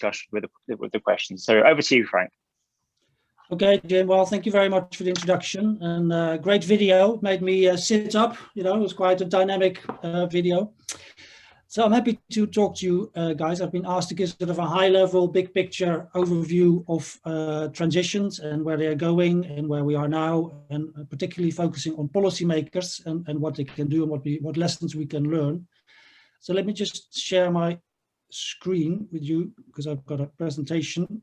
discussion with the questions. So over to you, Frank. Okay, Jim. Well, thank you very much for the introduction, and great video. It made me sit up. You know, it was quite a dynamic video. So I'm happy to talk to you guys. I've been asked to give sort of a high-level, big picture overview of transitions and where they are going and where we are now, and particularly focusing on policymakers and what they can do and what lessons we can learn. So let me just share my screen with you because I've got a presentation.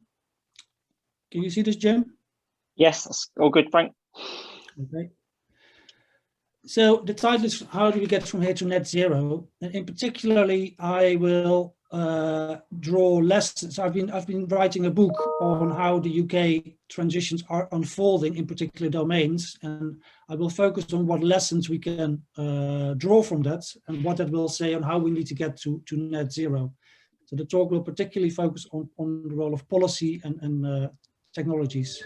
Can you see this, Jim? Yes, that's all good, Frank. Okay. So the title is How Do We Get From Here to Net Zero? And in particularly, I will draw lessons. I've been writing a book on how the UK transitions are unfolding in particular domains, and I will focus on what lessons we can draw from that and what that will say on how we need to get to net zero. So the talk will particularly focus on the role of policy and technologies.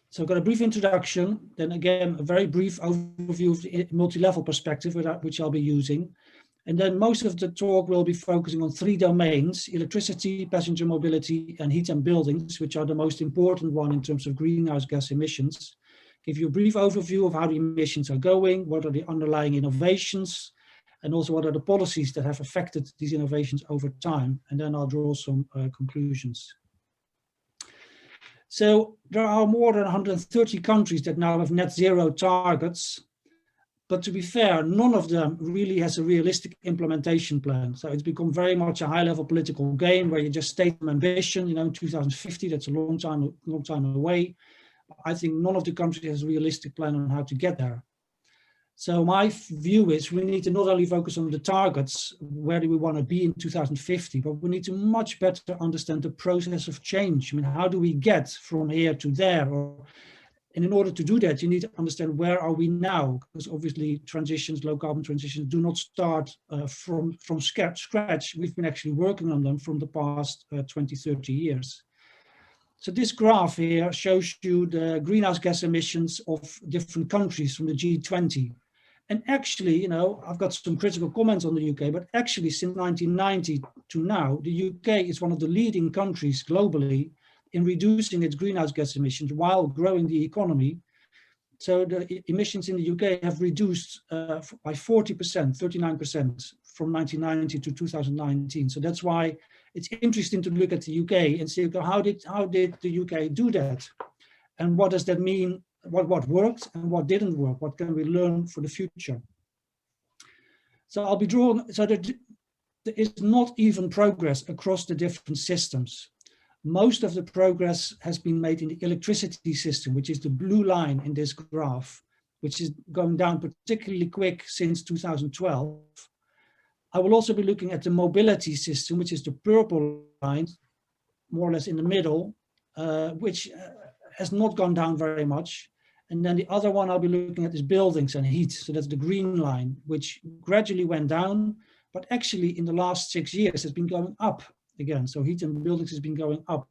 So I've got a brief introduction, then again, a very brief overview of the multi-level perspective, which I'll be using. And then most of the talk will be focusing on 3 domains: electricity, passenger mobility, and heat and buildings, which are the most important one in terms of greenhouse gas emissions. Give you a brief overview of how the emissions are going, what are the underlying innovations, and also what are the policies that have affected these innovations over time. And then I'll draw some conclusions. So there are more than 130 countries that now have net zero targets, but to be fair, none of them really has a realistic implementation plan. So it's become very much a high-level political game where you just state an ambition, you know, in 2050, that's a long time away. I think none of the countries has a realistic plan on how to get there. So my view is we need to not only focus on the targets, where do we want to be in 2050, but we need to much better understand the process of change. I mean, how do we get from here to there? And in order to do that, you need to understand where are we now? Because obviously transitions, low carbon transitions do not start from scratch. We've been actually working on them from the past 20, 30 years. So this graph here shows you the greenhouse gas emissions of different countries from the G20. And actually, you know, I've got some critical comments on the UK, but actually since 1990 to now, the UK is one of the leading countries globally in reducing its greenhouse gas emissions while growing the economy. So the emissions in the UK have reduced by 40%, 39% from 1990 to 2019. So that's why it's interesting to look at the UK and see, how did the UK do that? And what does that mean? What worked and what didn't work? What can we learn for the future? So I'll be drawing, so there is not even progress across the different systems. Most of the progress has been made in the electricity system, which is the blue line in this graph, which is going down particularly quick since 2012. I will also be looking at the mobility system, which is the purple line, more or less in the middle, which has not gone down very much. And then the other one I'll be looking at is buildings and heat. So that's the green line, which gradually went down, but actually in the last 6 years has been going up again. So heat and buildings has been going up.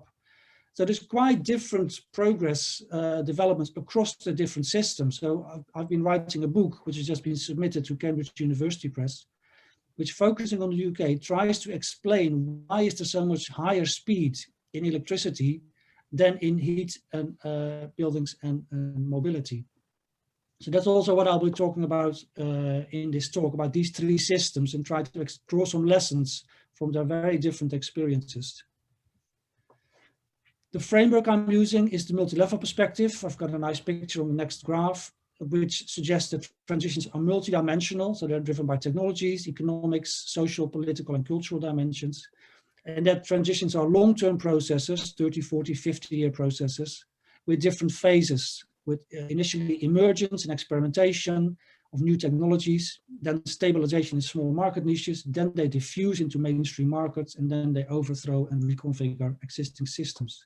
So there's quite different progress developments across the different systems. So I've been writing a book, which has just been submitted to Cambridge University Press, which focusing on the UK tries to explain why is there so much higher speed in electricity than in heat and buildings and mobility. So that's also what I'll be talking about in this talk, about these 3 systems, and try to draw some lessons from their very different experiences. The framework I'm using is the multi-level perspective. I've got a nice picture on the next graph, which suggests that transitions are multidimensional. So they're driven by technologies, economics, social, political, and cultural dimensions. And that transitions are long-term processes, 30, 40, 50-year processes with different phases, with initially emergence and experimentation of new technologies, then stabilization in small market niches, then they diffuse into mainstream markets, and then they overthrow and reconfigure existing systems.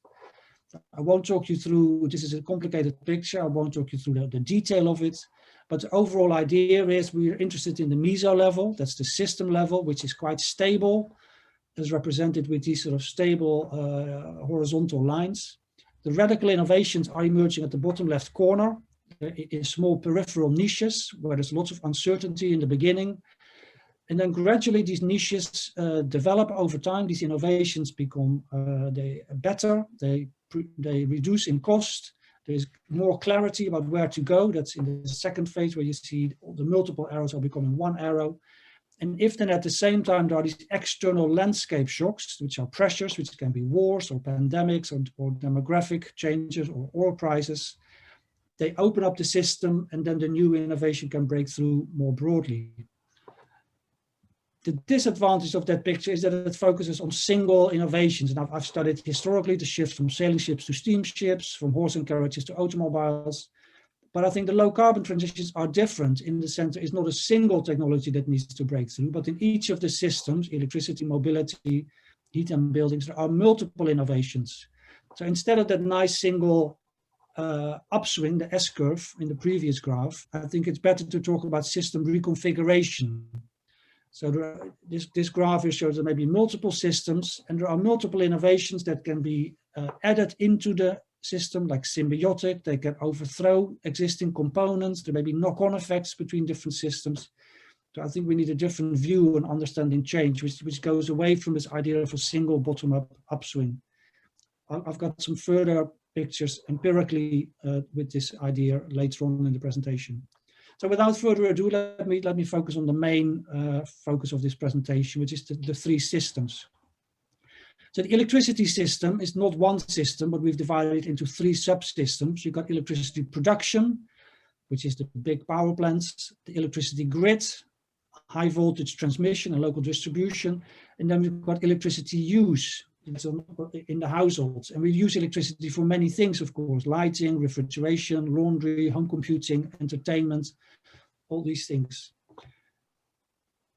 I won't talk you through, this is a complicated picture, I won't talk you through the detail of it, but the overall idea is we're interested in the meso level, that's the system level, which is quite stable, as represented with these sort of stable horizontal lines. The radical innovations are emerging at the bottom left corner in small peripheral niches where there's lots of uncertainty in the beginning. And then gradually these niches develop over time. These innovations become better. They reduce in cost. There's more clarity about where to go. That's in the second phase, where you see all the multiple arrows are becoming one arrow. And if then at the same time there are these external landscape shocks, which are pressures, which can be wars or pandemics or demographic changes or oil prices, they open up the system, and then the new innovation can break through more broadly. The disadvantage of that picture is that it focuses on single innovations. And I've studied historically the shift from sailing ships to steamships, from horse and carriages to automobiles. But I think the low carbon transitions are different in the sense it's not a single technology that needs to break through, but in each of the systems, electricity, mobility, heat and buildings, there are multiple innovations. So instead of that nice single upswing, the S-curve in the previous graph, I think it's better to talk about system reconfiguration. So this graph here shows there may be multiple systems, and there are multiple innovations that can be added into the system, like symbiotic. They can overthrow existing components. There may be knock-on effects between different systems. So I think we need a different view on understanding change, which goes away from this idea of a single bottom-up upswing. I've got some further pictures empirically with this idea later on in the presentation. So without further ado, let me focus on the main focus of this presentation, which is the three systems. So the electricity system is not one system, but we've divided it into three subsystems. You've got electricity production, which is the big power plants, the electricity grid, high voltage transmission and local distribution, and then we've got electricity use in the households. And we use electricity for many things, of course: lighting, refrigeration, laundry, home computing, entertainment, all these things.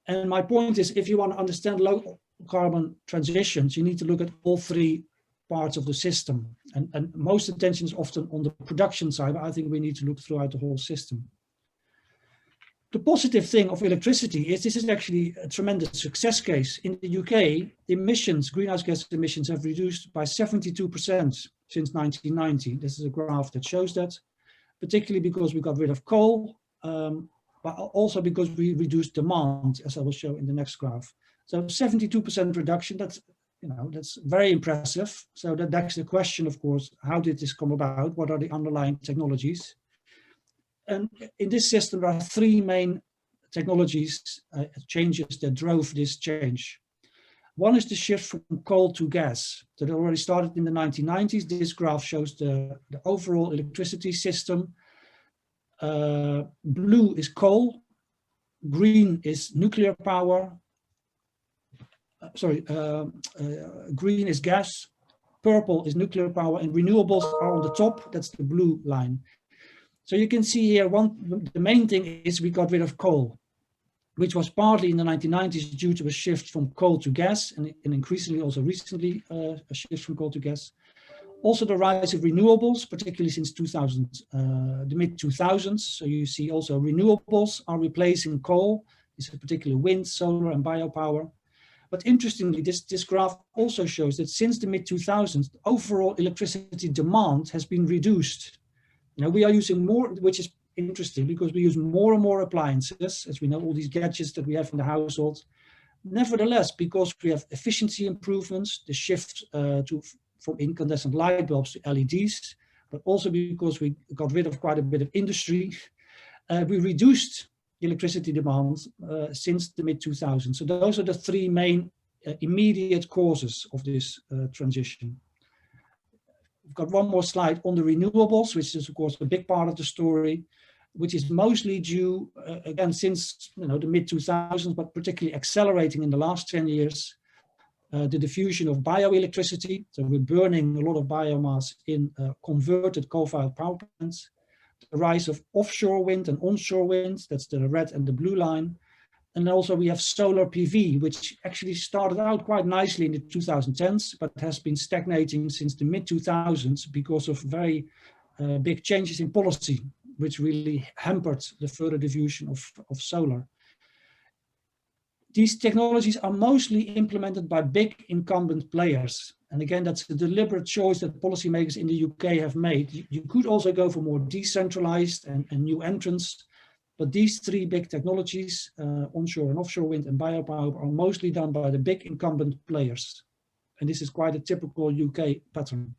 And my point is, if you want to understand low carbon transitions, you need to look at all three parts of the system. And most attention is often on the production side, but I think we need to look throughout the whole system. The positive thing of electricity is this is actually a tremendous success case. In the UK, emissions, greenhouse gas emissions, have reduced by 72% since 1990. This is a graph that shows that, particularly because we got rid of coal, but also because we reduced demand, as I will show in the next graph. So 72% reduction, that's very impressive. So that begs the question, of course, how did this come about? What are the underlying technologies? And in this system, there are three main technologies, changes that drove this change. One is the shift from coal to gas that already started in the 1990s. This graph shows the overall electricity system. Blue is coal, green is nuclear power. Green is gas, purple is nuclear power, and renewables are on the top. That's the blue line. So you can see here, the main thing is we got rid of coal, which was partly in the 1990s due to a shift from coal to gas, and increasingly also recently a shift from coal to gas. Also the rise of renewables, particularly since the mid-2000s. So you see also renewables are replacing coal. This is particularly wind, solar, and biopower. But interestingly, this graph also shows that since the mid-2000s, overall electricity demand has been reduced. Now we are using more, which is interesting because we use more and more appliances, as we know, all these gadgets that we have in the household. Nevertheless, because we have efficiency improvements, the shift from incandescent light bulbs to LEDs, but also because we got rid of quite a bit of industry, we reduced electricity demand since the mid-2000s. So those are the three main immediate causes of this transition. We've got one more slide on the renewables, which is of course a big part of the story, which is mostly due, again, since the mid-2000s, but particularly accelerating in the last 10 years, the diffusion of bioelectricity. So we're burning a lot of biomass in converted coal-fired power plants. The rise of offshore wind and onshore wind, that's the red and the blue line. And also we have solar PV, which actually started out quite nicely in the 2010s, but has been stagnating since the mid-2000s because of very big changes in policy, which really hampered the further diffusion of solar. These technologies are mostly implemented by big incumbent players. And again, that's a deliberate choice that policymakers in the UK have made. You could also go for more decentralized and new entrants, But these three big technologies, onshore and offshore wind and biopower, are mostly done by the big incumbent players. And this is quite a typical UK pattern.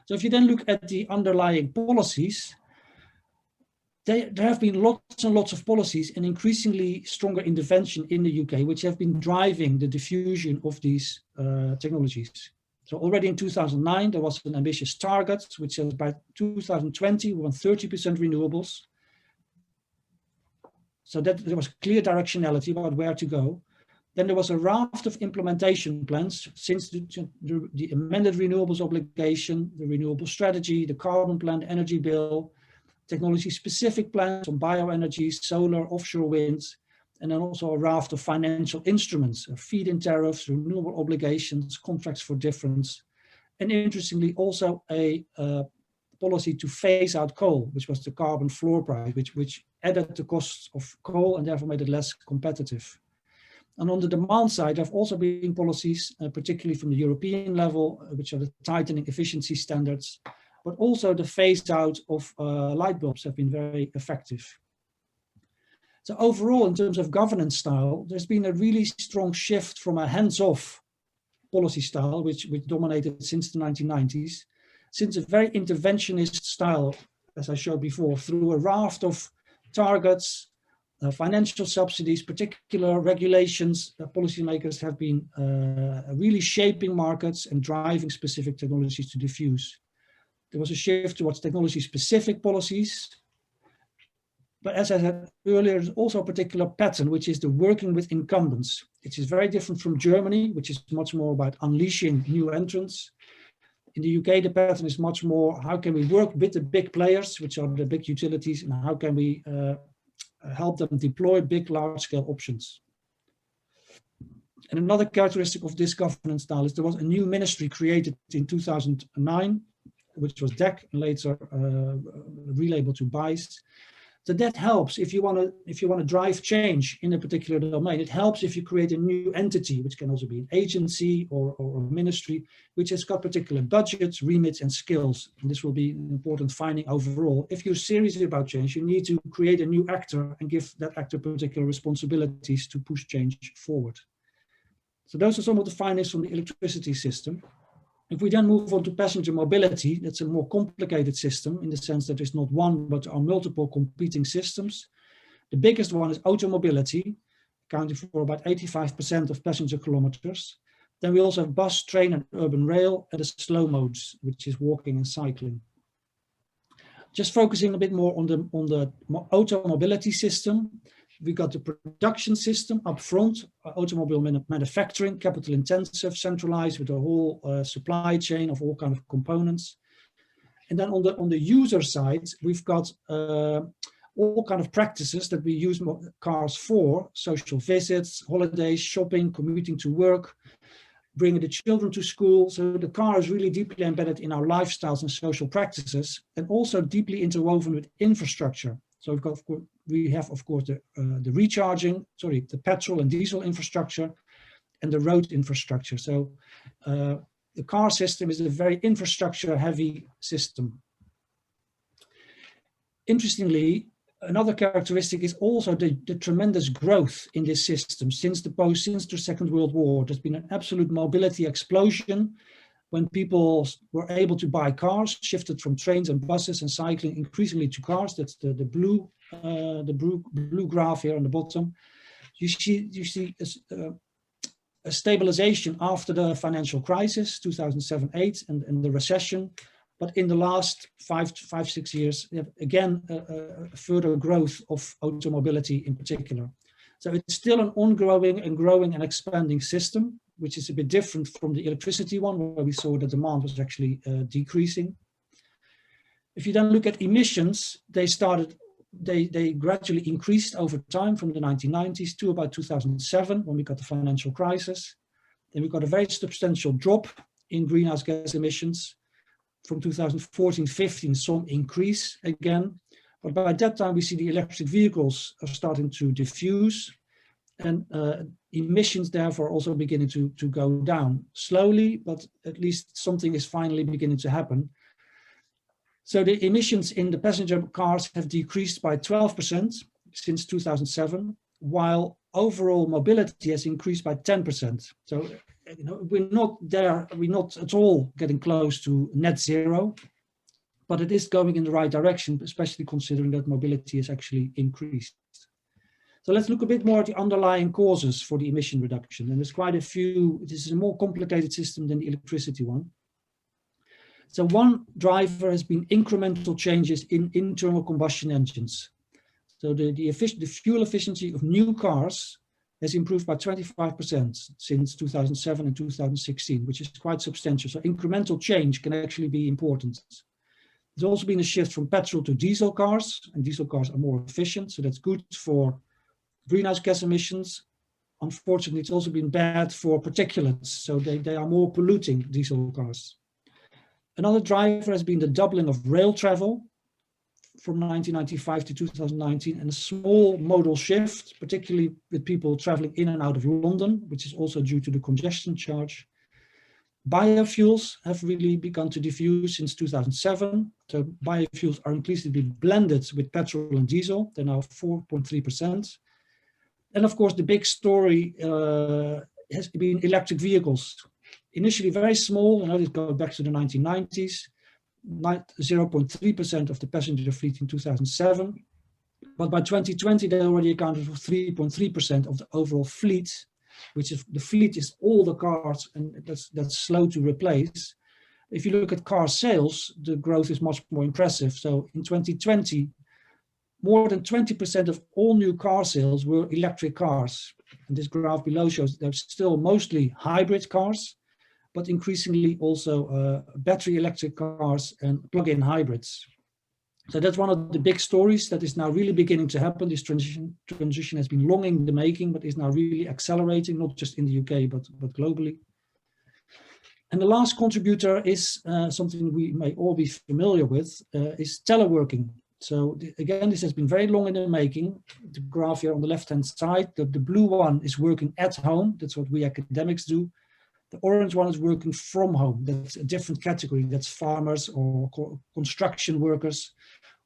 So if you then look at the underlying policies, there have been lots and lots of policies and increasingly stronger intervention in the UK, which have been driving the diffusion of these technologies. So already in 2009, there was an ambitious target, which says by 2020, we want 30% renewables. So that there was clear directionality about where to go. Then there was a raft of implementation plans since the amended renewables obligation, the renewable strategy, the carbon plan, the energy bill, technology-specific plans on bioenergy, solar, offshore wind, and then also a raft of financial instruments, feed-in tariffs, renewable obligations, contracts for difference, and interestingly also a policy to phase out coal, which was the carbon floor price, which added the costs of coal and therefore made it less competitive. And on the demand side, there have also been policies, particularly from the European level, which are the tightening efficiency standards, but also the phase out of light bulbs have been very effective. So overall, in terms of governance style, there's been a really strong shift from a hands-off policy style, which dominated since the 1990s, since a very interventionist style, as I showed before, through a raft of targets, financial subsidies, particular regulations. Policymakers have been really shaping markets and driving specific technologies to diffuse. There was a shift towards technology-specific policies. But as I said earlier, there's also a particular pattern, which is the working with incumbents. It is very different from Germany, which is much more about unleashing new entrants. In the UK, the pattern is much more, how can we work with the big players, which are the big utilities, and how can we help them deploy big, large-scale options. And another characteristic of this governance style is there was a new ministry created in 2009, which was DEC, and later relabeled to BICE. So that helps if you want to drive change in a particular domain. It helps if you create a new entity, which can also be an agency or a ministry, which has got particular budgets, remits, and skills. And this will be an important finding overall. If you're serious about change, you need to create a new actor and give that actor particular responsibilities to push change forward. So those are some of the findings from the electricity system. If we then move on to passenger mobility, that's a more complicated system in the sense that there's not one, but there are multiple competing systems. The biggest one is automobility, accounting for about 85% of passenger kilometers. Then we also have bus, train, and urban rail, and the slow modes, which is walking and cycling. Just focusing a bit more on the automobility system. We got the production system up front, automobile manufacturing, capital intensive, centralized with a whole supply chain of all kinds of components. And then on the user side, we've got all kinds of practices that we use cars for: social visits, holidays, shopping, commuting to work, bringing the children to school. So the car is really deeply embedded in our lifestyles and social practices, and also deeply interwoven with infrastructure. So we have, of course, the recharging, the petrol and diesel infrastructure, and the road infrastructure. So the car system is a very infrastructure-heavy system. Interestingly, another characteristic is also the tremendous growth in this system since the Second World War. There's been an absolute mobility explosion when people were able to buy cars, shifted from trains and buses and cycling increasingly to cars. That's the blue graph here on the bottom. You see a stabilization after the financial crisis, 2007-8, and the recession. But in the last 5-6 years, we have again a further growth of automobility in particular. So it's still an ongoing and growing and expanding system, which is a bit different from the electricity one, where we saw the demand was actually decreasing. If you then look at emissions, they gradually increased over time from the 1990s to about 2007, when we got the financial crisis. Then we got a very substantial drop in greenhouse gas emissions. From 2014-15, some increase again. But by that time, we see the electric vehicles are starting to diffuse, and emissions therefore also beginning to go down slowly, but at least something is finally beginning to happen. So the emissions in the passenger cars have decreased by 12% since 2007, while overall mobility has increased by 10%. So we're not there, we're not at all getting close to net zero, but it is going in the right direction, especially considering that mobility has actually increased. So let's look a bit more at the underlying causes for the emission reduction. And there's quite a few. This is a more complicated system than the electricity one. So one driver has been incremental changes in internal combustion engines. So the fuel efficiency of new cars has improved by 25% since 2007 and 2016, which is quite substantial. So incremental change can actually be important. There's also been a shift from petrol to diesel cars, and diesel cars are more efficient. So that's good for greenhouse gas emissions. Unfortunately, it's also been bad for particulates. So they are more polluting, diesel cars. Another driver has been the doubling of rail travel from 1995 to 2019, and a small modal shift, particularly with people traveling in and out of London, which is also due to the congestion charge. Biofuels have really begun to diffuse since 2007. So biofuels are increasingly blended with petrol and diesel. They're now 4.3%. And of course, the big story has been electric vehicles. Initially very small, this goes back to the 1990s, 0.3% of the passenger fleet in 2007. But by 2020, they already accounted for 3.3% of the overall fleet, which is the fleet is all the cars, and that's slow to replace. If you look at car sales, the growth is much more impressive. So in 2020, more than 20% of all new car sales were electric cars. And this graph below shows they're still mostly hybrid cars, but increasingly also battery electric cars and plug-in hybrids. So that's one of the big stories that is now really beginning to happen. This transition has been long in the making, but is now really accelerating, not just in the UK, but globally. And the last contributor is something we may all be familiar with, is teleworking. So again, this has been very long in the making. The graph here on the left-hand side, the blue one is working at home. That's what we academics do. The orange one is working from home. That's a different category. That's farmers or construction workers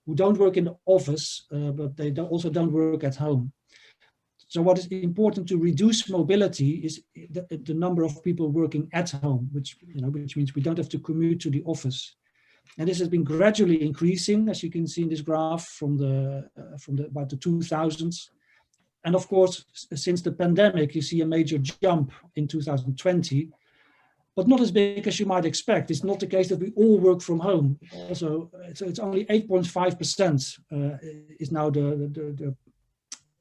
who don't work in the office, but they also don't work at home. So what is important to reduce mobility is the number of people working at home, which means we don't have to commute to the office. And this has been gradually increasing, as you can see in this graph from about the 2000s. And of course, since the pandemic, you see a major jump in 2020, but not as big as you might expect. It's not the case that we all work from home. Also, so it's only 8.5% is now the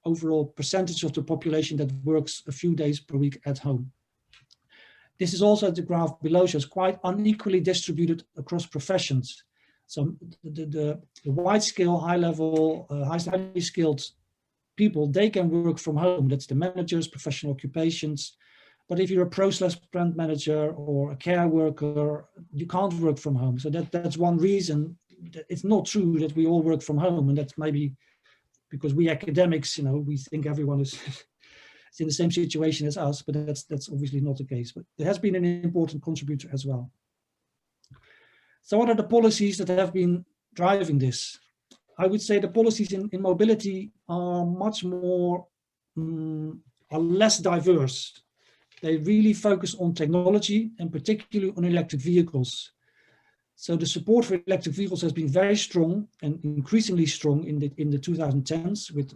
overall percentage of the population that works a few days per week at home. This is also, the graph below shows, quite unequally distributed across professions. So the wide scale, high level, highly skilled people, they can work from home. That's the managers, professional occupations. But if you're a process plant manager or a care worker, you can't work from home. So that's one reason. It's not true that we all work from home, and that's maybe because we academics, we think everyone is in the same situation as us, but that's obviously not the case. But there has been an important contributor as well. So what are the policies that have been driving this? I would say the policies in mobility are much more, are less diverse. They really focus on technology and particularly on electric vehicles. So the support for electric vehicles has been very strong and increasingly strong in the 2010s with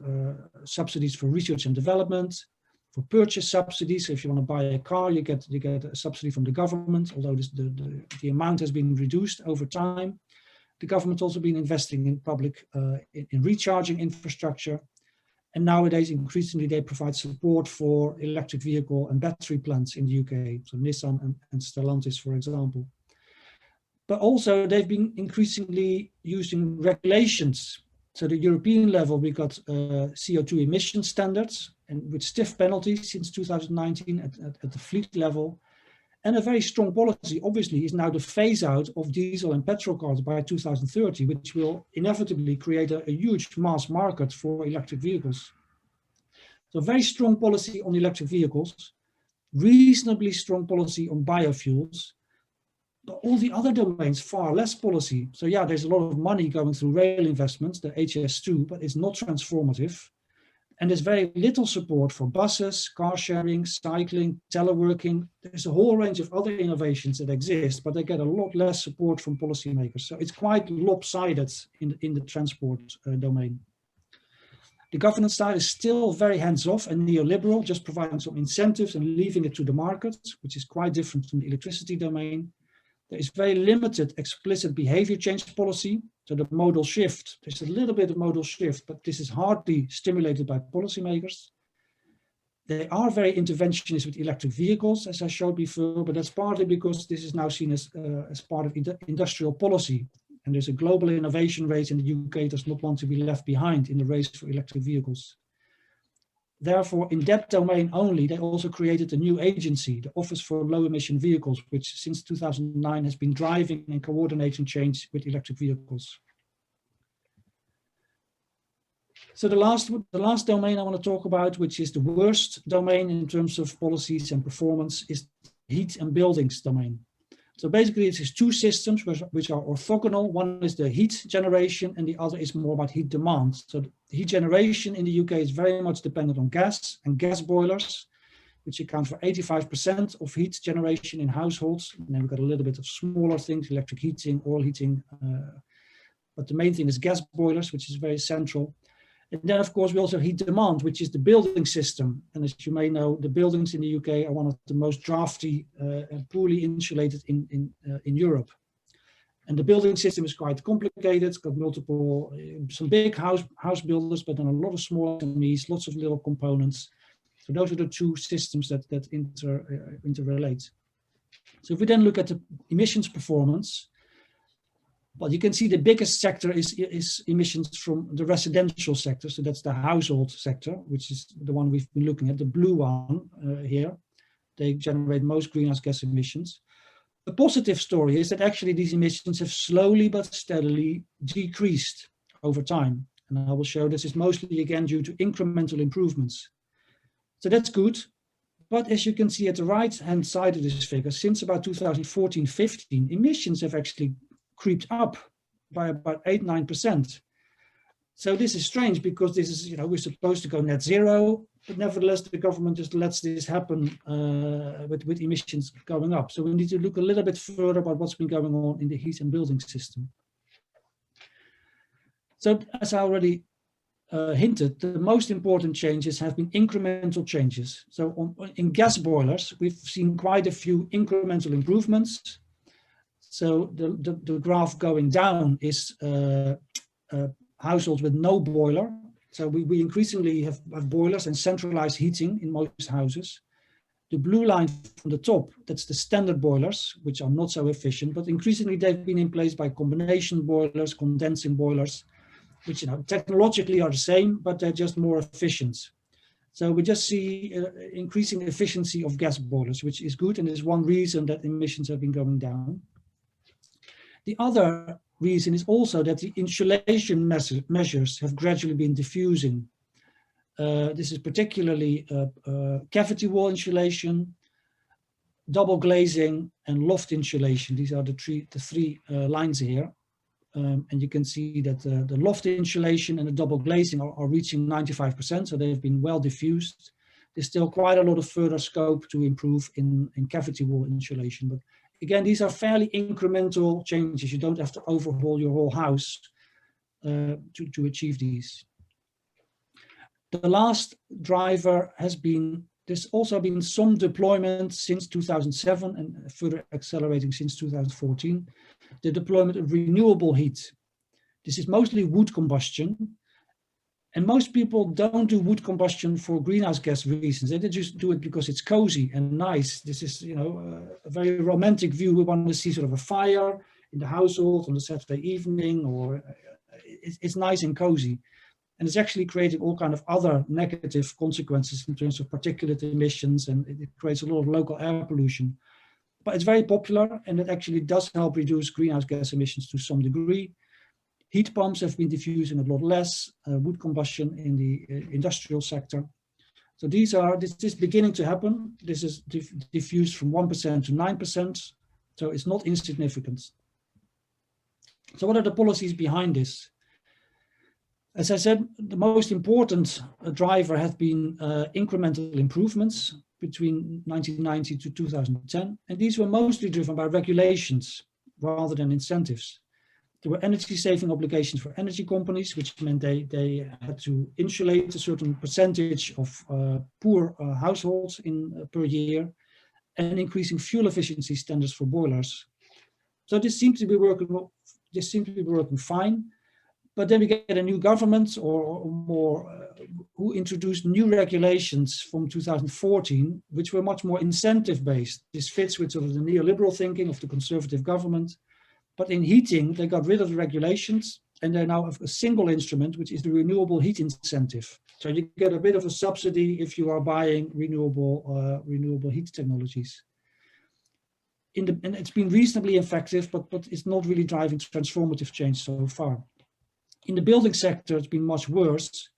subsidies for research and development, for purchase subsidies. So if you want to buy a car, you get a subsidy from the government, although the amount has been reduced over time. The government's also been investing in public in recharging infrastructure. And nowadays, increasingly, they provide support for electric vehicle and battery plants in the UK. So Nissan and Stellantis, for example. But also, they've been increasingly using regulations. So the European level, we got CO2 emission standards, and with stiff penalties since 2019 at the fleet level. And a very strong policy, obviously, is now the phase out of diesel and petrol cars by 2030, which will inevitably create a huge mass market for electric vehicles. So very strong policy on electric vehicles, reasonably strong policy on biofuels. But all the other domains, far less policy. So yeah, there's a lot of money going through rail investments, the HS2, but it's not transformative. And there's very little support for buses, car sharing, cycling, teleworking. There's a whole range of other innovations that exist, but they get a lot less support from policymakers. So it's quite lopsided in the transport domain. The governance side is still very hands-off and neoliberal, just providing some incentives and leaving it to the market, which is quite different from the electricity domain. There is very limited explicit behavior change policy. So the modal shift, there's a little bit of modal shift, but this is hardly stimulated by policymakers. They are very interventionist with electric vehicles, as I showed before, but that's partly because this is now seen as part of industrial policy. And there's a global innovation race, and the UK does not want to be left behind in the race for electric vehicles. Therefore, in that domain only, they also created a new agency, the Office for Low Emission Vehicles, which since 2009 has been driving and coordinating change with electric vehicles. So the last domain I want to talk about, which is the worst domain in terms of policies and performance, is heat and buildings domain. So basically it is two systems which are orthogonal. One is the heat generation and the other is more about heat demand. So the heat generation in the UK is very much dependent on gas and gas boilers, which account for 85% of heat generation in households. And then we've got a little bit of smaller things, electric heating, oil heating. But the main thing is gas boilers, which is very central. And then, of course, we also have heat demand, which is the building system. And as you may know, the buildings in the UK are one of the most drafty and poorly insulated in Europe. And the building system is quite complicated. It's got multiple, some big house builders, but then a lot of small SMEs, lots of little components. So those are the two systems that interrelate. So if we then look at the emissions performance, well, you can see the biggest sector is emissions from the residential sector. So that's the household sector, which is the one we've been looking at, the blue one here. They generate most greenhouse gas emissions. The positive story is that actually these emissions have slowly but steadily decreased over time. And I will show this is mostly again due to incremental improvements. So that's good. But as you can see at the right-hand side of this figure, since about 2014-15, emissions have actually creeped up by about 8–9%. So this is strange because this is, we're supposed to go net zero, but nevertheless the government just lets this happen with emissions going up. So we need to look a little bit further about what's been going on in the heat and building system. So as I already hinted, the most important changes have been incremental changes. So in gas boilers, we've seen quite a few incremental improvements. So the graph going down is households with no boiler. So we increasingly have boilers and centralized heating in most houses. The blue line from the top, that's the standard boilers, which are not so efficient, but increasingly they've been in place by combination boilers, condensing boilers, which technologically are the same, but they're just more efficient. So we just see increasing efficiency of gas boilers, which is good, and is one reason that emissions have been going down. The other reason is also that the insulation measures have gradually been diffusing. This is particularly cavity wall insulation, double glazing, and loft insulation. These are the three lines here. And you can see that the loft insulation and the double glazing are reaching 95%, so they've been well diffused. There's still quite a lot of further scope to improve in cavity wall insulation. But again, these are fairly incremental changes. You don't have to overhaul your whole house to achieve these. The last driver has been, there's also been some deployment since 2007 and further accelerating since 2014, the deployment of renewable heat. This is mostly wood combustion. And most people don't do wood combustion for greenhouse gas reasons. They just do it because it's cozy and nice. This is, a very romantic view. We want to see sort of a fire in the household on a Saturday evening, or it's nice and cozy. And it's actually creating all kind of other negative consequences in terms of particulate emissions, and it creates a lot of local air pollution. But it's very popular, and it actually does help reduce greenhouse gas emissions to some degree. Heat pumps have been diffusing a lot less, wood combustion in the industrial sector. So this is beginning to happen. This is diffused from 1% to 9%. So it's not insignificant. So what are the policies behind this? As I said, the most important driver has been incremental improvements between 1990 to 2010. And these were mostly driven by regulations rather than incentives. There were energy saving obligations for energy companies, which meant they had to insulate a certain percentage of poor households per year, and increasing fuel efficiency standards for boilers. So this seemed to be working fine. But then we get a new government or more who introduced new regulations from 2014, which were much more incentive based. This fits with sort of the neoliberal thinking of the conservative government. But in heating, they got rid of the regulations and they now have a single instrument, which is the renewable heat incentive. So you get a bit of a subsidy if you are buying renewable heat technologies. And it's been reasonably effective, but it's not really driving transformative change so far. In the building sector, it's been much worse.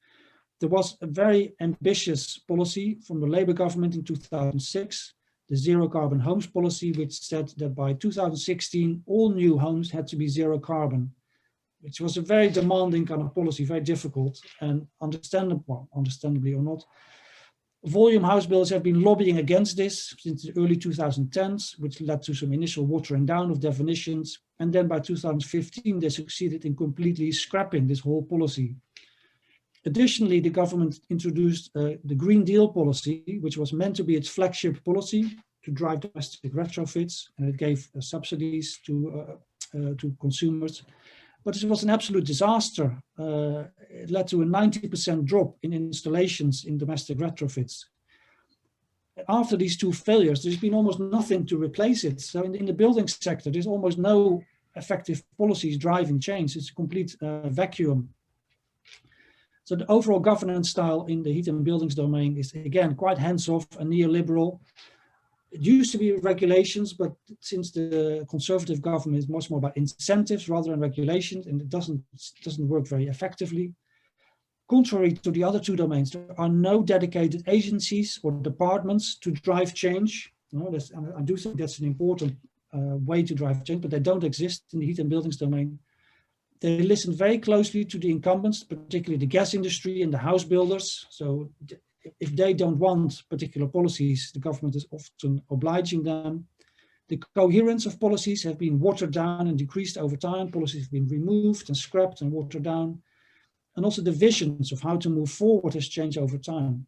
There was a very ambitious policy from the Labour government in 2006, the zero carbon homes policy, which said that by 2016, all new homes had to be zero carbon, which was a very demanding kind of policy, very difficult and understandably or not. Volume house builders have been lobbying against this since the early 2010s, which led to some initial watering down of definitions. And then by 2015, they succeeded in completely scrapping this whole policy. Additionally, the government introduced the Green Deal policy, which was meant to be its flagship policy to drive domestic retrofits, and it gave subsidies to consumers. But it was an absolute disaster. It led to a 90% drop in installations in domestic retrofits. After these two failures, there's been almost nothing to replace it. So in the building sector, there's almost no effective policies driving change. It's a complete vacuum. So the overall governance style in the heat and buildings domain is, again, quite hands-off and neoliberal. It used to be regulations, but since the conservative government is much more about incentives rather than regulations, and it doesn't work very effectively. Contrary to the other two domains, there are no dedicated agencies or departments to drive change. I do think that's an important way to drive change, but they don't exist in the heat and buildings domain. They listen very closely to the incumbents, particularly the gas industry and the house builders. So if they don't want particular policies, the government is often obliging them. The coherence of policies have been watered down and decreased over time. Policies have been removed and scrapped and watered down. And also the visions of how to move forward has changed over time.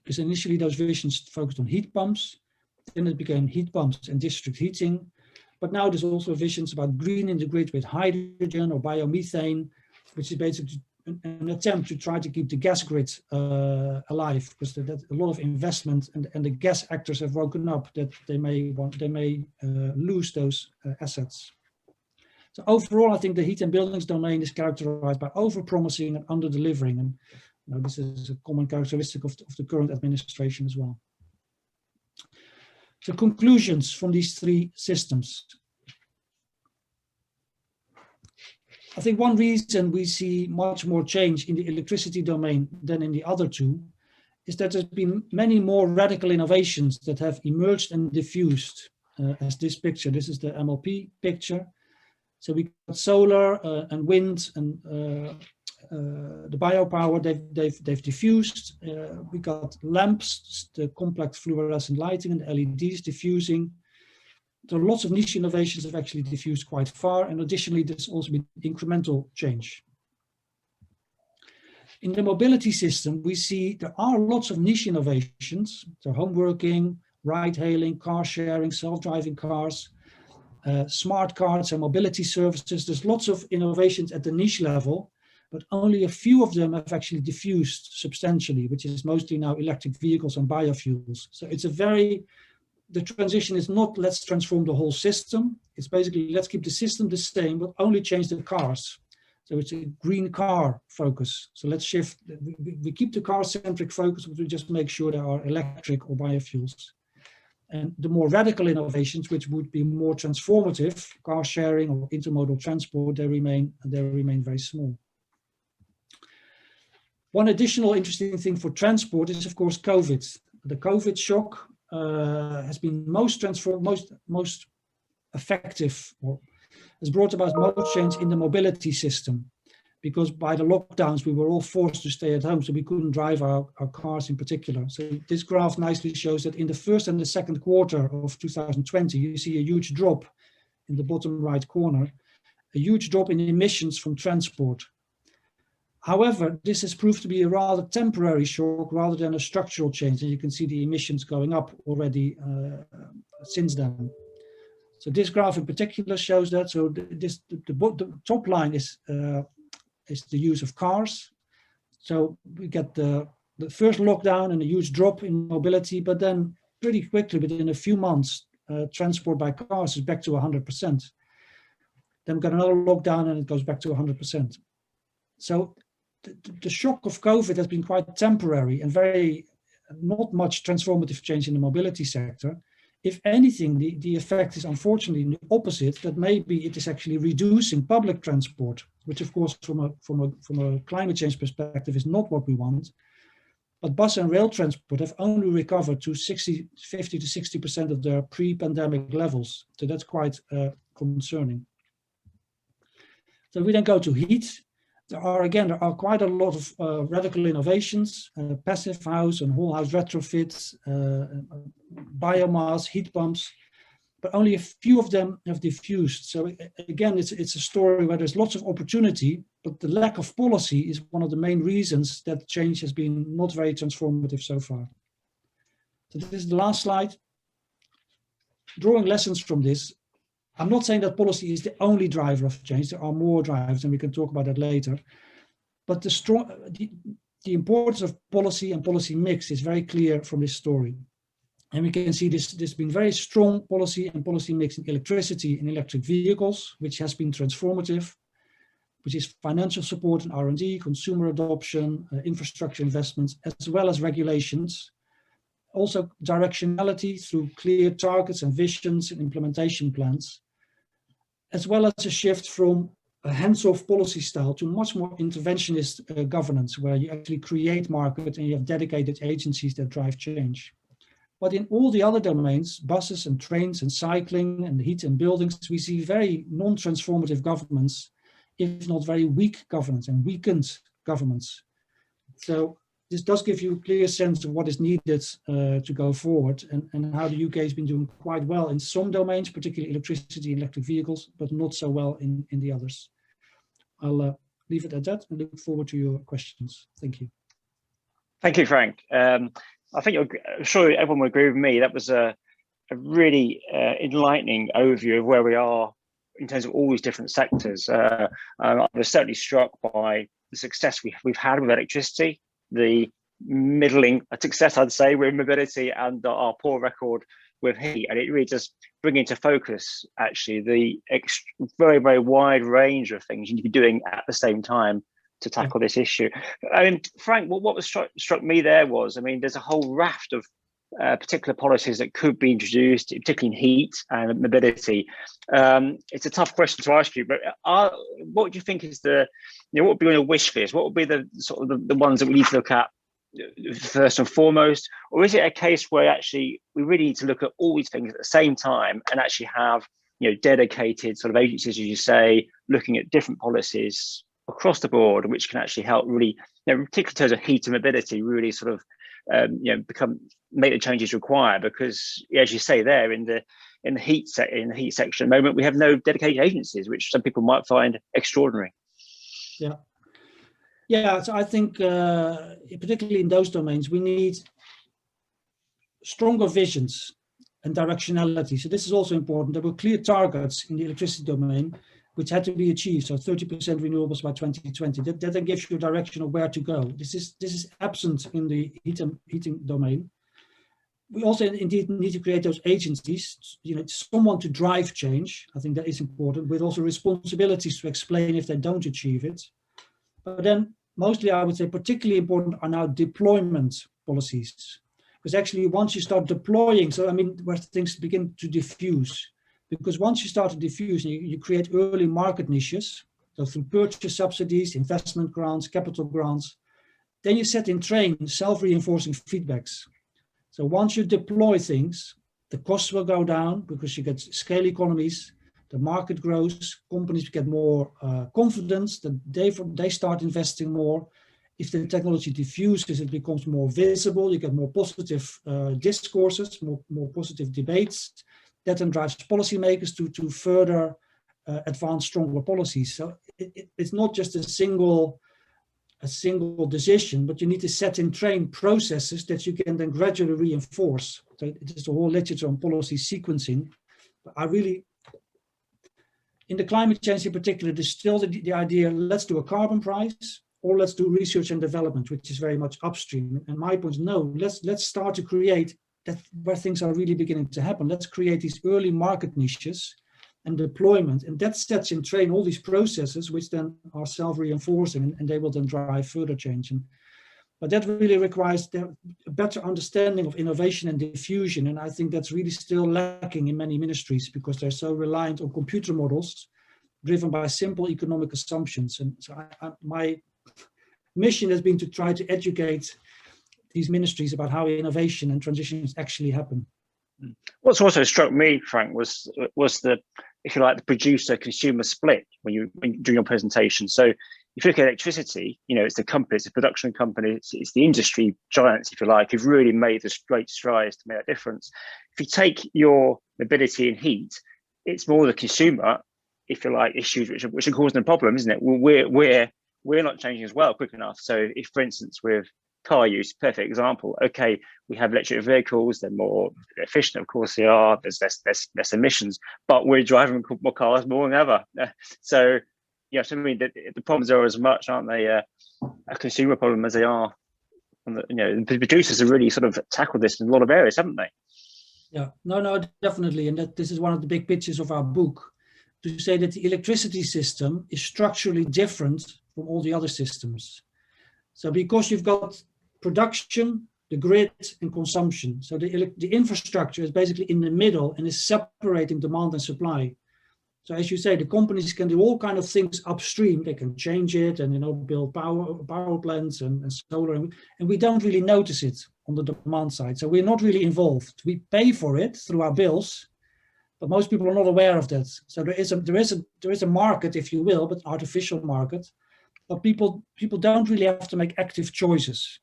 Because initially those visions focused on heat pumps, then it became heat pumps and district heating. But now there's also visions about greening the grid with hydrogen or biomethane, which is basically an attempt to try to keep the gas grid alive, because that's a lot of investment, and the gas actors have woken up that they may lose those assets. So overall, I think the heat and buildings domain is characterized by over-promising and under-delivering, and this is a common characteristic of the current administration as well. So conclusions from these three systems. I think one reason we see much more change in the electricity domain than in the other two is that there's been many more radical innovations that have emerged and diffused, as this picture. This is the MLP picture. So we got solar and wind and the biopower, they've diffused. We got lamps, the complex fluorescent lighting, and LEDs diffusing. There are lots of niche innovations that have actually diffused quite far, and additionally there's also been incremental change. In the mobility system, we see there are lots of niche innovations, so home working, ride-hailing, car sharing, self-driving cars, smart cards and mobility services. There's lots of innovations at the niche level, but only a few of them have actually diffused substantially, which is mostly now electric vehicles and biofuels. So it's the transition is not let's transform the whole system. It's basically let's keep the system the same, but only change the cars. So it's a green car focus. So let's shift, we keep the car-centric focus, but we just make sure there are electric or biofuels. And the more radical innovations, which would be more transformative, car sharing or intermodal transport, they remain very small. One additional interesting thing for transport is, of course, COVID. The COVID shock has been most effective, or has brought about most change in the mobility system, because by the lockdowns we were all forced to stay at home, so we couldn't drive our cars in particular. So this graph nicely shows that in the first and the second quarter of 2020, you see a huge drop in the bottom right corner, a huge drop in emissions from transport. However, this has proved to be a rather temporary shock rather than a structural change, and you can see the emissions going up already since then. So this graph in particular shows that. So the top line is the use of cars. So we get the first lockdown and a huge drop in mobility, but then pretty quickly, within a few months, transport by cars is back to 100%. Then we got another lockdown and it goes back to 100%. So the shock of COVID has been quite temporary and not much transformative change in the mobility sector. If anything, the effect is unfortunately the opposite, that maybe it is actually reducing public transport, which of course from a climate change perspective is not what we want. But bus and rail transport have only recovered to 50 to 60% of their pre-pandemic levels. So that's quite concerning. So we then go to heat. There are quite a lot of radical innovations, passive house and whole house retrofits, biomass, heat pumps, but only a few of them have diffused. So again, it's a story where there's lots of opportunity, but the lack of policy is one of the main reasons that change has been not very transformative so far. So this is the last slide. Drawing lessons from this, I'm not saying that policy is the only driver of change. There are more drivers, and we can talk about that later. But the importance of policy and policy mix is very clear from this story. And we can see there's been very strong policy and policy mix in electricity and electric vehicles, which has been transformative, which is financial support and R&D, consumer adoption, infrastructure investments, as well as regulations. Also directionality through clear targets and visions and implementation plans, as well as a shift from a hands-off policy style to much more interventionist governance, where you actually create markets and you have dedicated agencies that drive change. But in all the other domains, buses and trains and cycling and heat and buildings, we see very non-transformative governments, if not very weak governance and weakened governments. So this does give you a clear sense of what is needed to go forward, and how the UK has been doing quite well in some domains, particularly electricity and electric vehicles, but not so well in the others. I'll leave it at that and look forward to your questions. Thank you. Thank you, Frank. I think I'm sure everyone will agree with me. That was a really enlightening overview of where we are in terms of all these different sectors. I was certainly struck by the success we've had with electricity, the middling success, I'd say, with mobility, and our poor record with heat. And it really does bring into focus, actually, the very, very wide range of things you can be doing at the same time to tackle this issue. I mean, Frank, what was struck me there was, I mean, there's a whole raft of particular policies that could be introduced, particularly in heat and mobility. It's a tough question to ask you, but what do you think is what would be on your wish list? What would be the sort of the ones that we need to look at first and foremost? Or is it a case where actually we really need to look at all these things at the same time and actually have dedicated sort of agencies, as you say, looking at different policies across the board, which can actually help really, particularly in terms of heat and mobility, really sort of make the changes required? Because as you say there, in the heat section at the moment, we have no dedicated agencies, which some people might find extraordinary. Yeah, so I think particularly in those domains, we need stronger visions and directionality. So this is also important. There were clear targets in the electricity domain which had to be achieved. So 30% renewables by 2020. That then gives you a direction of where to go. This is absent in the heating domain. We also indeed need to create those agencies, someone to drive change. I think that is important, with also responsibilities to explain if they don't achieve it. But then mostly, I would say particularly important are now deployment policies. Because actually once you start deploying, where things begin to diffuse, because once you start to diffuse, you create early market niches, so through purchase subsidies, investment grants, capital grants, then you set in train self-reinforcing feedbacks. So once you deploy things, the costs will go down because you get scale economies, the market grows, companies get more confidence, that they start investing more. If the technology diffuses, it becomes more visible, you get more positive discourses, more positive debates. That then drives policymakers to further advance stronger policies. So it's not just a single decision, but you need to set in train processes that you can then gradually reinforce. So it's a whole literature on policy sequencing. But I really, in the climate change in particular, there's still the idea, let's do a carbon price, or let's do research and development, which is very much upstream. And my point is, no, let's start to create that where things are really beginning to happen. Let's create these early market niches and deployment, and that sets in train all these processes, which then are self-reinforcing, and they will then drive further change. But that really requires a better understanding of innovation and diffusion, and I think that's really still lacking in many ministries because they're so reliant on computer models driven by simple economic assumptions. And so my mission has been to try to educate these ministries about how innovation and transitions actually happen. What's also struck me, Frank, was the, if you like, the producer-consumer split when you doing your presentation. So if you look at electricity, you know, it's the company, it's the production company, it's the industry giants, if you like, who've really made this great strides to make that difference. If you take your mobility and heat, it's more the consumer, if you like, issues which are causing the problem, isn't it? Well, we're not changing as well quick enough. So if, for instance, with car use, perfect example. Okay, we have electric vehicles, they're more efficient, of course they are, there's less emissions, but we're driving more cars more than ever. So, yeah, so I mean, the problems are as much, aren't they, a consumer problem as they are, you know, the producers have really sort of tackled this in a lot of areas, haven't they? Yeah, no, definitely. And that this is one of the big pictures of our book, to say that the electricity system is structurally different from all the other systems. So because you've got production, the grid, and consumption. So the infrastructure is basically in the middle and is separating demand and supply. So as you say, the companies can do all kinds of things upstream. They can change it and, you know, build power plants and solar, and we don't really notice it on the demand side. So we're not really involved. We pay for it through our bills, but most people are not aware of that. So there is a market, if you will, but artificial market. But people don't really have to make active choices.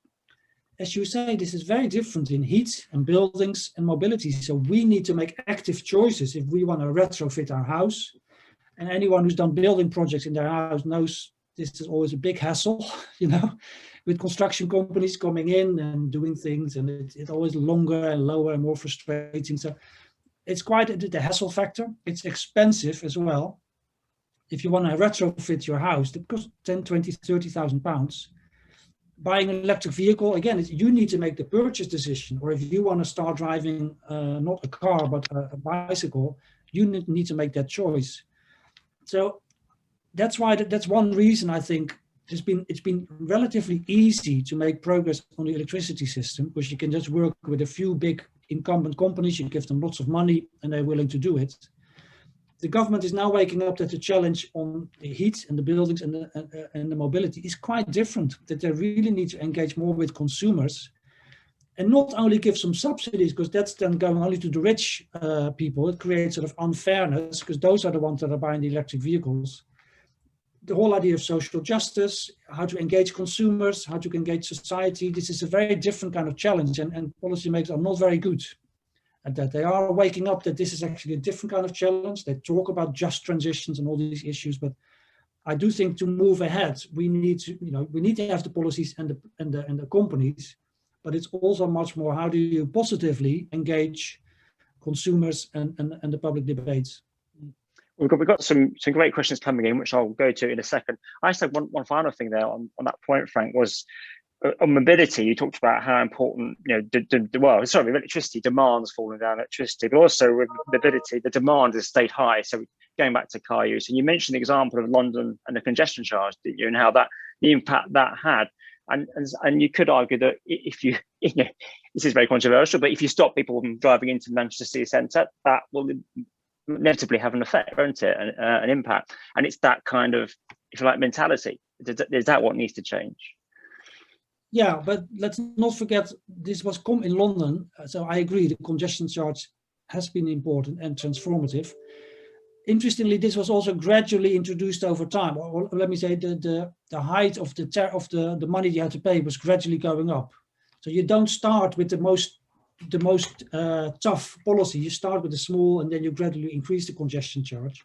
As you say, this is very different in heat and buildings and mobility. So we need to make active choices if we want to retrofit our house. And anyone who's done building projects in their house knows this is always a big hassle, you know, with construction companies coming in and doing things, and it's always longer and lower and more frustrating. So it's quite the hassle factor. It's expensive as well. If you want to retrofit your house, it costs 10, 20, 30,000 pounds. Buying an electric vehicle, again, you need to make the purchase decision. Or if you want to start driving not a car, but a bicycle, you need to make that choice. So that's why that's one reason I think it's been relatively easy to make progress on the electricity system, because you can just work with a few big incumbent companies, you give them lots of money and they're willing to do it. The government is now waking up that the challenge on the heat and the buildings and the mobility is quite different, that they really need to engage more with consumers and not only give some subsidies, because that's then going only to the rich people. It creates sort of unfairness, because those are the ones that are buying the electric vehicles. The whole idea of social justice, how to engage consumers, how to engage society, this is a very different kind of challenge, and policymakers are not very good at that. They are waking up that this is actually a different kind of challenge. They talk about just transitions and all these issues, but I do think to move ahead, we need to have the policies and the companies, but it's also much more how do you positively engage consumers and the public debates. We've got some great questions coming in, which I'll go to in a second. I just had one final thing there on that point, Frank, was on mobility. You talked about how important, you know, electricity demand's falling down, electricity, but also with mobility, the demand has stayed high. So going back to car use, and you mentioned the example of London and the congestion charge, didn't you, and how the impact that had. And you could argue that if you know, this is very controversial, but if you stop people from driving into Manchester city centre, that will inevitably have an effect, won't it, an impact. And it's that kind of, if you like, mentality. Is that what needs to change? Yeah, but let's not forget this was in London. So I agree, the congestion charge has been important and transformative. Interestingly, this was also gradually introduced over time. Or let me say the height of the money you had to pay was gradually going up. So you don't start with the most tough policy. You start with the small, and then you gradually increase the congestion charge.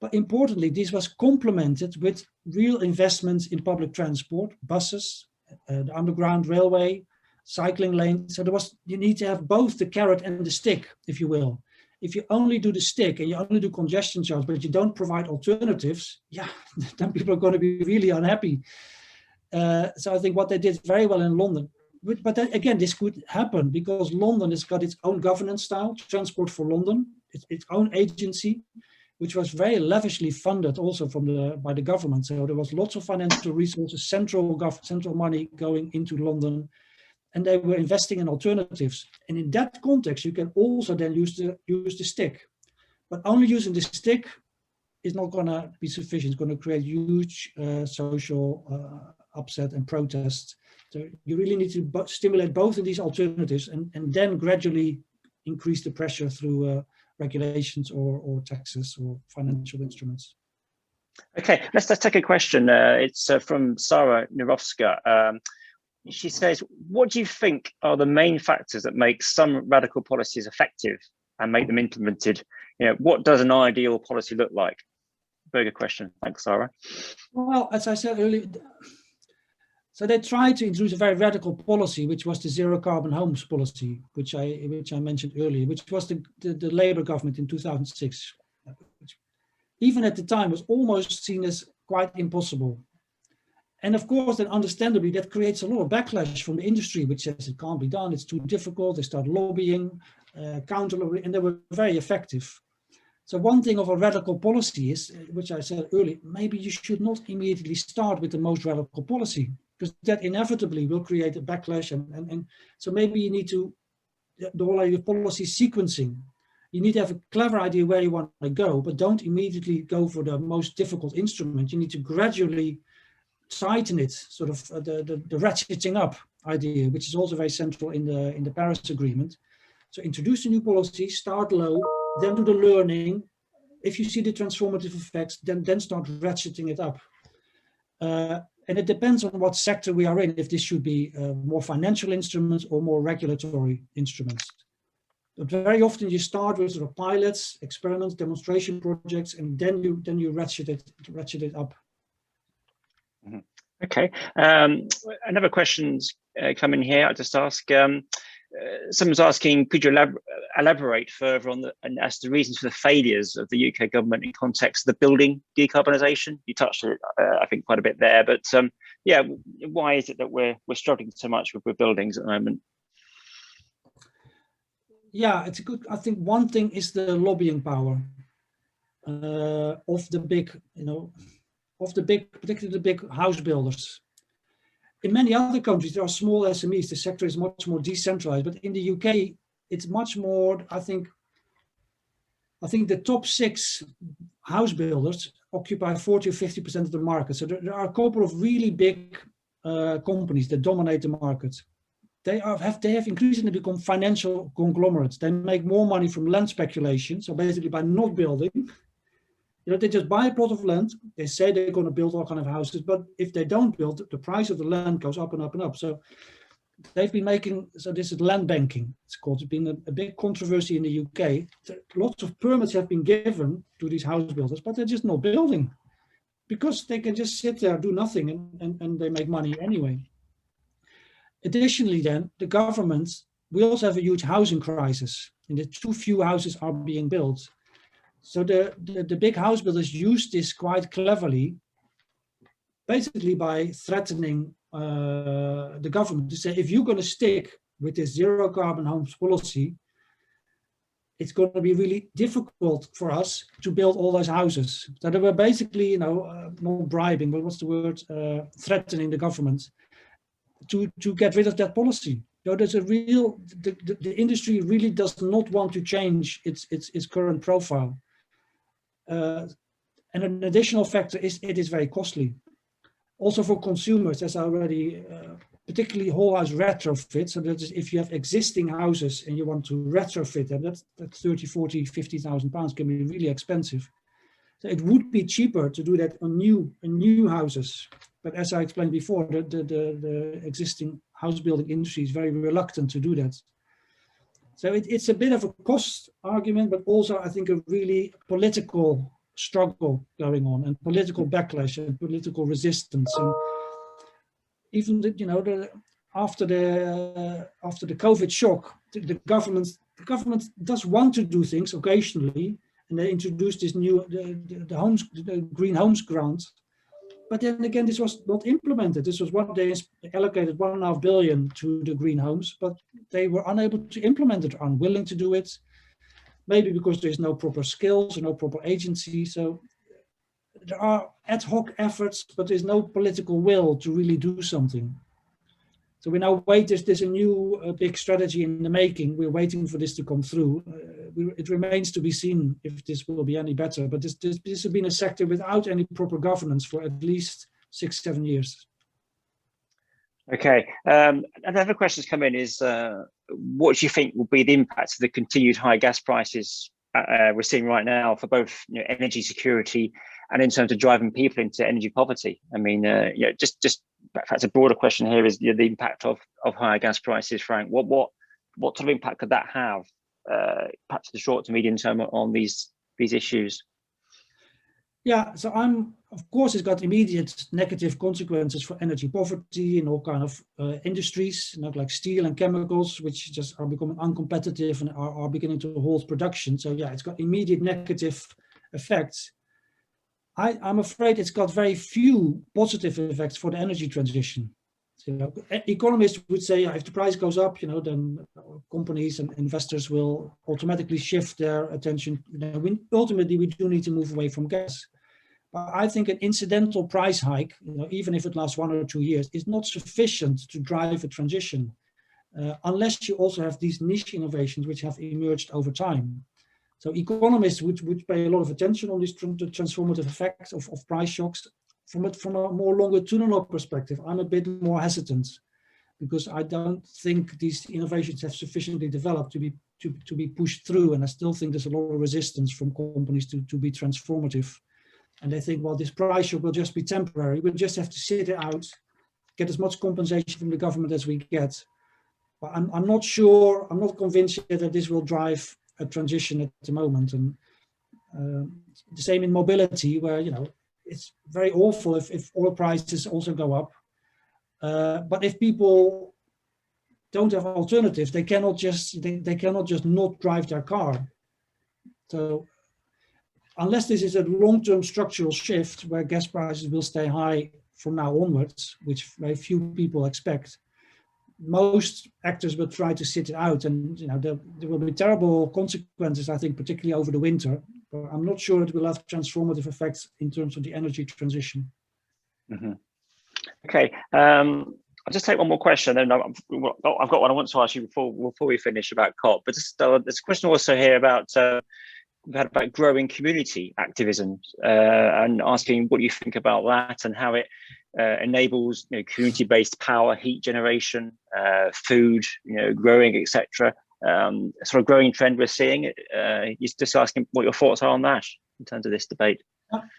But importantly, this was complemented with real investments in public transport, buses, the underground railway, cycling lanes. So you need to have both the carrot and the stick, if you will. If you only do the stick and you only do congestion charge, but you don't provide alternatives, yeah, then people are going to be really unhappy. So I think what they did very well in London, but then, again, this could happen because London has got its own governance style, Transport for London, its own agency, which was very lavishly funded also by the government. So there was lots of financial resources, central money going into London, and they were investing in alternatives. And in that context, you can also then use the stick. But only using the stick is not going to be sufficient. It's going to create huge social upset and protests. So you really need to stimulate both of these alternatives and then gradually increase the pressure through regulations or taxes or financial instruments. Okay, let's take a question. It's from Sarah Nirovska. She says, what do you think are the main factors that make some radical policies effective and make them implemented? What does an ideal policy look like? Very good question. Thanks, Sarah. Well, as I said earlier, so they tried to introduce a very radical policy, which was the zero carbon homes policy, which I mentioned earlier, which was the Labour government in 2006. Which even at the time was almost seen as quite impossible. And of course, then understandably, that creates a lot of backlash from the industry, which says it can't be done, it's too difficult. They start lobbying, counter-lobbying, and they were very effective. So one thing of a radical policy is, which I said earlier, maybe you should not immediately start with the most radical policy, because that inevitably will create a backlash. And so maybe you need to, the whole idea of policy sequencing, you need to have a clever idea where you want to go, but don't immediately go for the most difficult instrument. You need to gradually tighten it, sort of the ratcheting up idea, which is also very central in the Paris Agreement. So introduce a new policy, start low, then do the learning. If you see the transformative effects, then start ratcheting it up. And it depends on what sector we are in, if this should be more financial instruments or more regulatory instruments. But very often you start with sort of pilots, experiments, demonstration projects, and then you ratchet it up. Okay. Another question's coming here. I'll just ask. Someone's asking, could you elaborate further on as the reasons for the failures of the UK government in context of the building decarbonisation? You touched on it, I think, quite a bit there. But yeah, why is it that we're struggling so much with buildings at the moment? Yeah, it's a good. I think one thing is the lobbying power of the big, particularly the big house builders. In many other countries, there are small SMEs. The sector is much more decentralized, but in the UK, it's much more. I think the top 6 house builders occupy 40 or 50% of the market. So there are a couple of really big companies that dominate the market. They have increasingly become financial conglomerates. They make more money from land speculation. So basically, by not building. They just buy a plot of land, they say they're going to build all kinds of houses, but if they don't build, the price of the land goes up and up and up. So they've been this is land banking, it's called. It's been a big controversy in the UK. Lots of permits have been given to these house builders, but they're just not building because they can just sit there, do nothing, and they make money anyway. Additionally, then, the government, we also have a huge housing crisis, and too few houses are being built. So the big house builders use this quite cleverly, basically by threatening the government to say, if you're going to stick with this zero carbon homes policy, it's going to be really difficult for us to build all those houses. So they were basically, not bribing, but what's the word, threatening the government to get rid of that policy. There's a real, the industry really does not want to change its current profile. And an additional factor is it is very costly. Also for consumers, as I already particularly whole house retrofit. So that is, if you have existing houses and you want to retrofit them, that's 30, 40, 50,000 pounds, can be really expensive. So it would be cheaper to do that on new houses. But as I explained before, the existing house building industry is very reluctant to do that. So it's a bit of a cost argument, but also I think a really political struggle going on, and political backlash and political resistance. And even after the COVID shock, the government does want to do things occasionally, and they introduced this new the green homes grant. But then again, this was not implemented. This was what they allocated 1.5 billion to the green homes, but they were unable to implement it, unwilling to do it. Maybe because there's no proper skills or no proper agency. So there are ad hoc efforts, but there's no political will to really do something. So we now wait. There's a new big strategy in the making. We're waiting for this to come through. It remains to be seen if this will be any better. But this has been a sector without any proper governance for at least 6-7 years. Okay. Another question that's come in is, what do you think will be the impact of the continued high gas prices we're seeing right now for both energy security and in terms of driving people into energy poverty? I mean, just perhaps a broader question here is the impact of higher gas prices, Frank. What sort of impact could that have, perhaps the short to medium term, on these issues? Yeah, so of course, it's got immediate negative consequences for energy poverty in all kind of industries, like steel and chemicals, which just are becoming uncompetitive and are beginning to halt production. So yeah, it's got immediate negative effects. I'm afraid it's got very few positive effects for the energy transition. So, economists would say if the price goes up, then companies and investors will automatically shift their attention. Ultimately, we do need to move away from gas. But I think an incidental price hike, even if it lasts 1 or 2 years, is not sufficient to drive a transition, unless you also have these niche innovations which have emerged over time. So economists would pay a lot of attention on this transformative effects of price shocks. From a more longitudinal perspective, I'm a bit more hesitant, because I don't think these innovations have sufficiently developed to be pushed through, and I still think there's a lot of resistance from companies to be transformative. And they think, well, this price shock will just be temporary. We'll just have to sit it out, get as much compensation from the government as we get. But I'm not sure, I'm not convinced yet that this will drive a transition at the moment. And the same in mobility, where it's very awful if oil prices also go up. But if people don't have alternatives, they cannot just not drive their car. So unless this is a long-term structural shift where gas prices will stay high from now onwards, which very few people expect, most actors will try to sit it out, and there will be terrible consequences, I think, particularly over the winter. But I'm not sure it will have transformative effects in terms of the energy transition. Mm-hmm. Okay, I'll just take one more question, and I've got one I want to ask you before we finish about COP. But just, there's a question also here about growing community activism, and asking what you think about that and how it enables community-based power, heat generation, food, growing, etc. Sort of growing trend we're seeing. Just asking what your thoughts are on that in terms of this debate.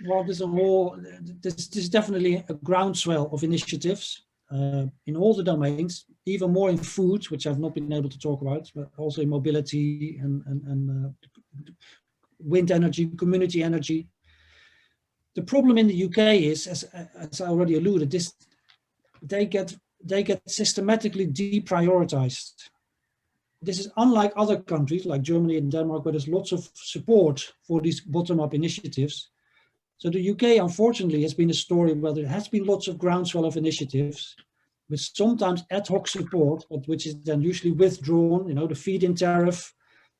Well, there's definitely a groundswell of initiatives in all the domains, even more in food, which I've not been able to talk about, but also in mobility and wind energy, community energy. The problem in the UK is, as I already alluded, they get systematically deprioritized. This is unlike other countries like Germany and Denmark, where there's lots of support for these bottom-up initiatives. So the UK, unfortunately, has been a story where there has been lots of groundswell of initiatives, with sometimes ad hoc support, but which is then usually withdrawn. The feed-in tariff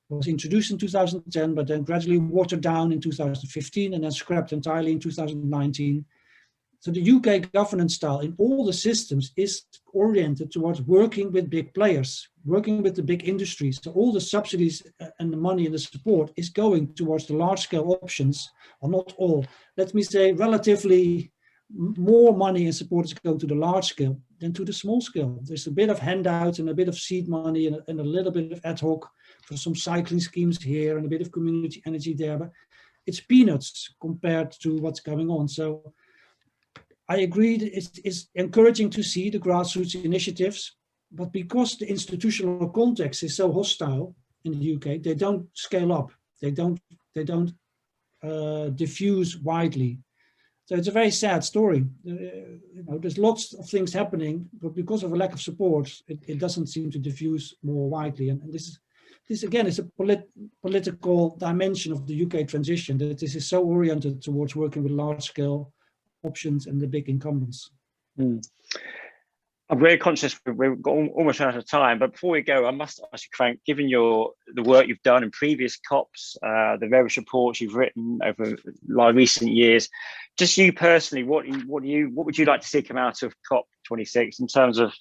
was introduced in 2010, but then gradually watered down in 2015 and then scrapped entirely in 2019. So the UK governance style in all the systems is oriented towards working with big players, working with the big industries. So all the subsidies and the money and the support is going towards the large scale options, or not all. Let me say relatively more money and support is going to the large scale. than to the small scale. There's a bit of handouts and a bit of seed money and a little bit of ad hoc for some cycling schemes here and a bit of community energy there, but it's peanuts compared to what's going on. So I agree that it's encouraging to see the grassroots initiatives, but because the institutional context is so hostile in the UK, they don't scale up. They don't diffuse widely. So it's a very sad story. There's lots of things happening, but because of a lack of support, it doesn't seem to diffuse more widely. And this again is a political dimension of the UK transition, that this is so oriented towards working with large-scale options and the big incumbents. Mm. I'm very conscious we've got almost out of time, but before we go, I must ask you, Frank, given the work you've done in previous COPs, the various reports you've written over recent years, just you personally, what would you like to see come out of COP26 in terms of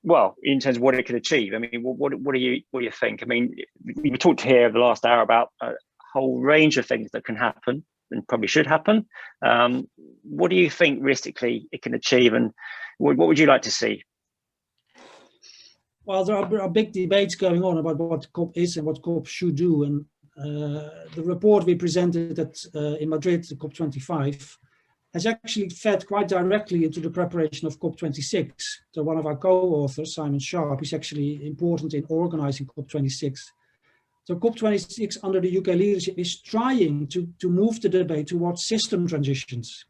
what it could achieve? I mean, what do you think? I mean, we talked here over the last hour about a whole range of things that can happen and probably should happen. What do you think realistically it can achieve, and what would you like to see? Well, there are big debates going on about what COP is and what COP should do. And the report we presented in Madrid, the COP25, has actually fed quite directly into the preparation of COP26. So one of our co-authors, Simon Sharp, is actually important in organizing COP26. So COP26 under the UK leadership is trying to move the debate towards system transitions.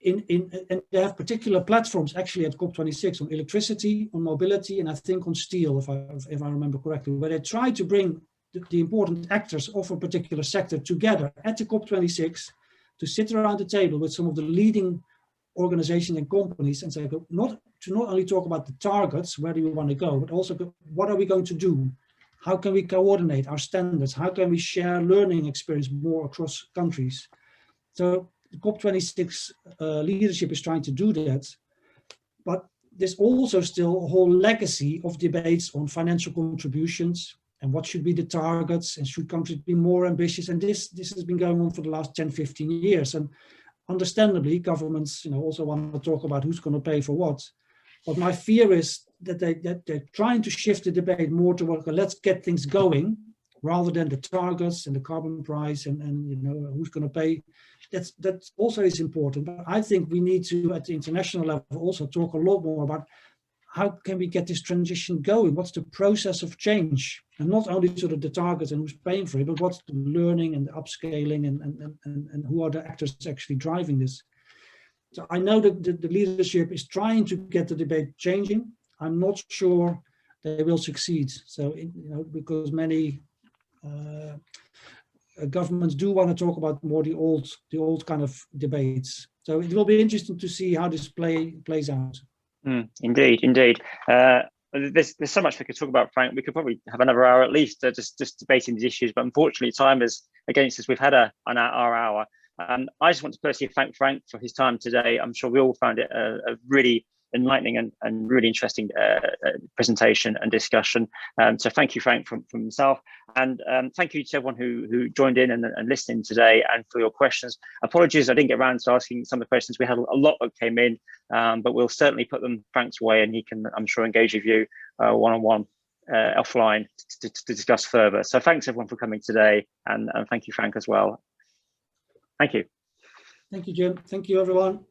And they have particular platforms actually at COP26 on electricity, on mobility, and I think on steel, if I remember correctly, where they try to bring the important actors of a particular sector together at the COP26 to sit around the table with some of the leading organizations and companies and say, not only talk about the targets, where do we want to go, but also what are we going to do? How can we coordinate our standards? How can we share learning experience more across countries? So the COP26 leadership is trying to do that, but there's also still a whole legacy of debates on financial contributions and what should be the targets and should countries be more ambitious. And this has been going on for the last 10, 15 years. And understandably, governments also want to talk about who's going to pay for what. But my fear is that they're trying to shift the debate more toward let's get things going, rather than the targets and the carbon price and who's going to pay. That also is important, but I think we need to, at the international level, also talk a lot more about how can we get this transition going? What's the process of change? And not only sort of the targets and who's paying for it, but what's the learning and the upscaling and who are the actors actually driving this? So I know that the leadership is trying to get the debate changing. I'm not sure they will succeed. So, because many governments do want to talk about more the old kind of debates. So it will be interesting to see how this plays out. Indeed. There's so much we could talk about, Frank. We could probably have another hour at least just debating these issues, but unfortunately time is against us. We've had our hour. I just want to personally thank Frank for his time today. I'm sure we all found it a really enlightening and really interesting presentation and discussion. So thank you, Frank, from himself, and thank you to everyone who joined in and listened today, and for your questions. Apologies I didn't get around to asking some of the questions. We had a lot that came in, but we'll certainly put them Frank's way, and he can, I'm sure, engage with you one-on-one offline to discuss further. So thanks everyone for coming today, and thank you, Frank, as well. Thank you. Thank you, Jim. Thank you, everyone.